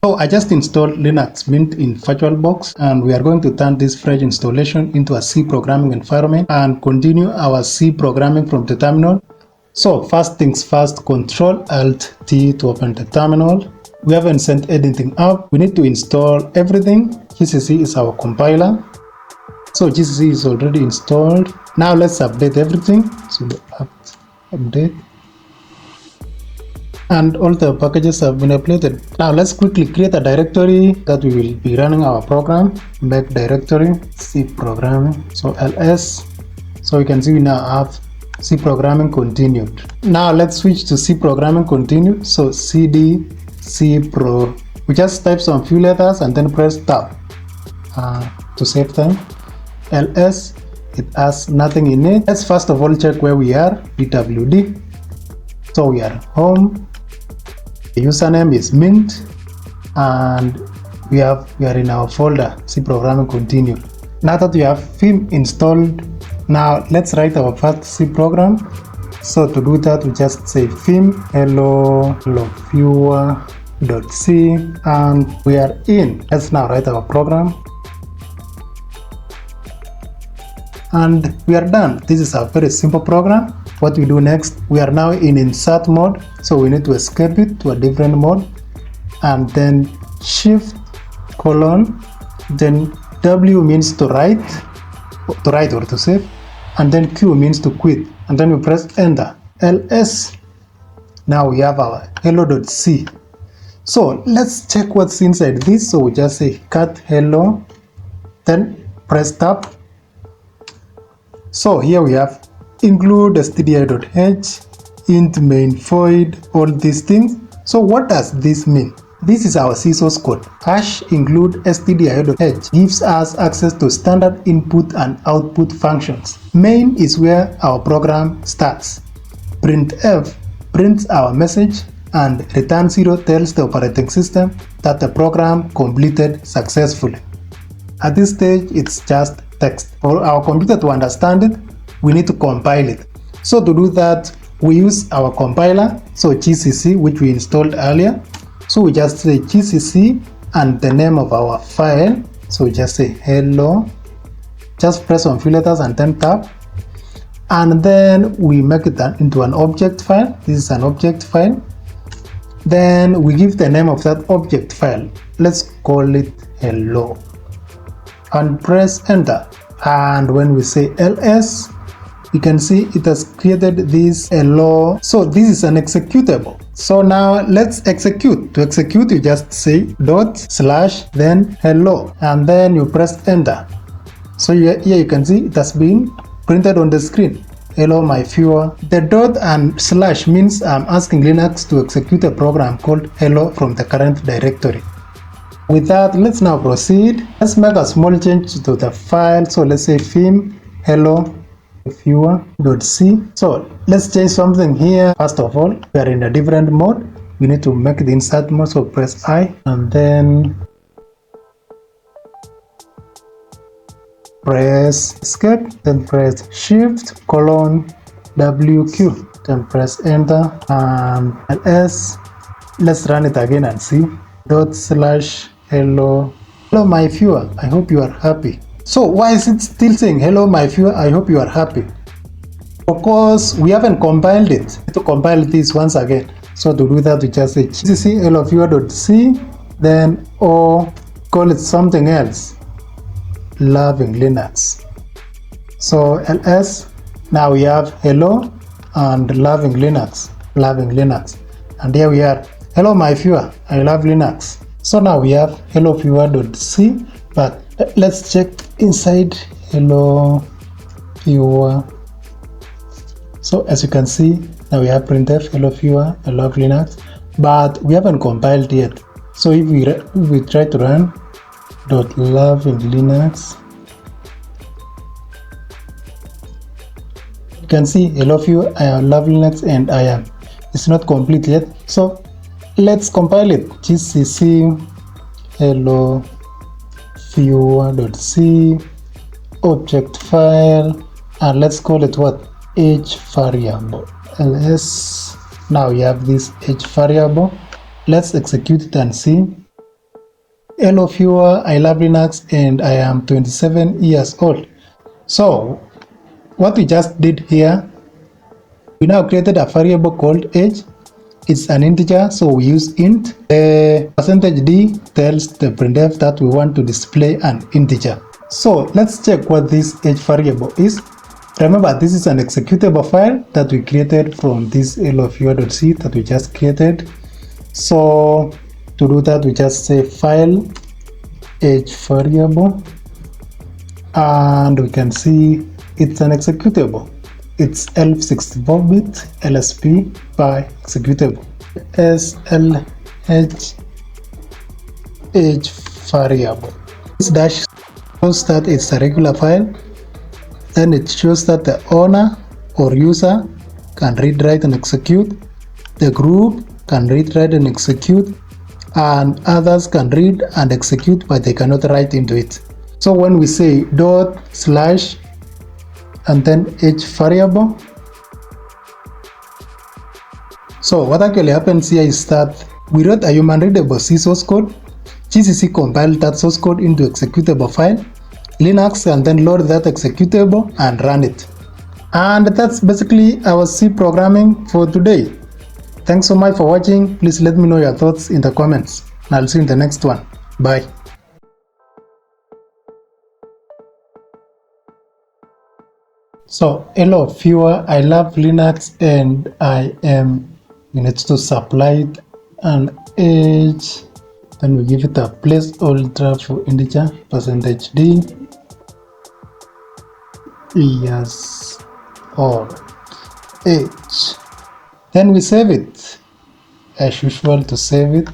So I just installed Linux Mint in VirtualBox, and we are going to turn this fresh installation into a C programming environment and continue our C programming from the terminal. So first things first, Control-Alt-T to open the terminal. We haven't sent anything up. We need to install everything. GCC is our compiler. So GCC is already installed. Now let's update everything. So update. And all the packages have been uploaded. Now let's quickly create a directory that we will be running our program. Make directory C programming. So ls. So you can see we now have C programming continued. Now let's switch to C programming continued. So cd C pro. We just type some few letters and then press tab to save time. ls. It has nothing in it. Let's first of all check where we are. pwd. So we are home. The username is mint, and we are in our folder C programming continued. Now that we have vim installed, now let's write our first C program. So to do that, we just say vim hello viewer.c, and we are in. Let's now write our program, and we are done. This is a very simple program. What we do next, we are now in insert mode, so we need to escape it to a different mode, and then shift colon, then W means to write or to save, and then Q means to quit, and then we press enter. ls. Now we have our hello.c. So let's check what's inside this. So we just say cat hello, then press tab. So here we have include stdi.h, int main void, all these things. So what does this mean? This is our C source code. Hash include stdi.h gives us access to standard input and output functions. Main is where our program starts. Printf prints our message, and return 0 tells the operating system that the program completed successfully. At this stage, it's just text. For our computer to understand it, we need to compile it. So to do that, we use our compiler, so GCC, which we installed earlier. So we just say GCC and the name of our file. So we just say hello, just press on few letters and then tab, and then we make it into an object file. This is an object file. Then we give the name of that object file. Let's call it hello, and press enter. And when we say ls, you can see it has created this hello. So this is an executable. So now let's execute. To execute, you just say /, then hello, and then you press enter. So here you can see it has been printed on the screen. Hello my viewer. The dot and slash means I'm asking Linux to execute a program called hello from the current directory. With that, let's now proceed. Let's make a small change to the file. So let's say vim hello viewer.c. So let's change something here. First of all, we are in a different mode. We need to make the insert mode. So press I, and then press escape, then press shift colon WQ, then press enter, and ls. Let's run it again and see. /hello my viewer, I hope you are happy. So why is it still saying hello my viewer, I hope you are happy? Because we haven't compiled it. We need to compile this once again. So to do that, we just say gcc hello viewer.c, then or call it something else, loving Linux. So ls. Now we have hello and loving Linux, and here we are, hello my viewer, I love Linux. So now we have hello viewer.c, but let's check inside hello viewer. So as you can see, now we have printf hello viewer, I love Linux, but we haven't compiled yet. So if we try to run .loving Linux, you can see hello viewer, I love Linux, and I am. It's not complete yet. So let's compile it. GCC hello viewer.c object file, and let's call it what? H variable ls. Now we have this H variable. Let's execute it and see. Hello viewer, I love Linux and I am 27 years old. So what we just did here, we now created a variable called age. It's an integer, so we use int. The %d tells the printf that we want to display an integer. So let's check what this age variable is. Remember, this is an executable file that we created from this helloviewer.c that we just created. So to do that, we just say file age variable, and we can see it's an executable. It's ELF64-bit LSP by executable. SLH age variable. This dash shows that it's a regular file. Then it shows that the owner or user can read, write, and execute. The group can read, write, and execute. And others can read and execute, but they cannot write into it. So when we say // and then age variable, so what actually happens here is that we wrote a human readable C source code. GCC compiled that source code into executable file, Linux, and then load that executable and run it. And that's basically our C programming for today. Thanks so much for watching. Please let me know your thoughts in the comments, and I'll see you in the next one. Bye. So hello viewer, I love Linux and I am need to supply it an age. Then we give it a placeholder for integer %d years or age. Then we save it. As usual, to save it,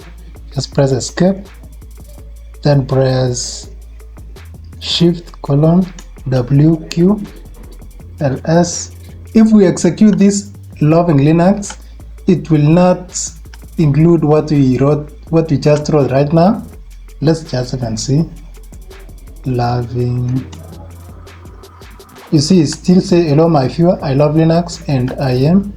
just press escape, then press Shift:WQ ls. If we execute this loving Linux, it will not include what we just wrote right now. Let's just even see loving. You see, it still say hello my viewer, I love Linux and I am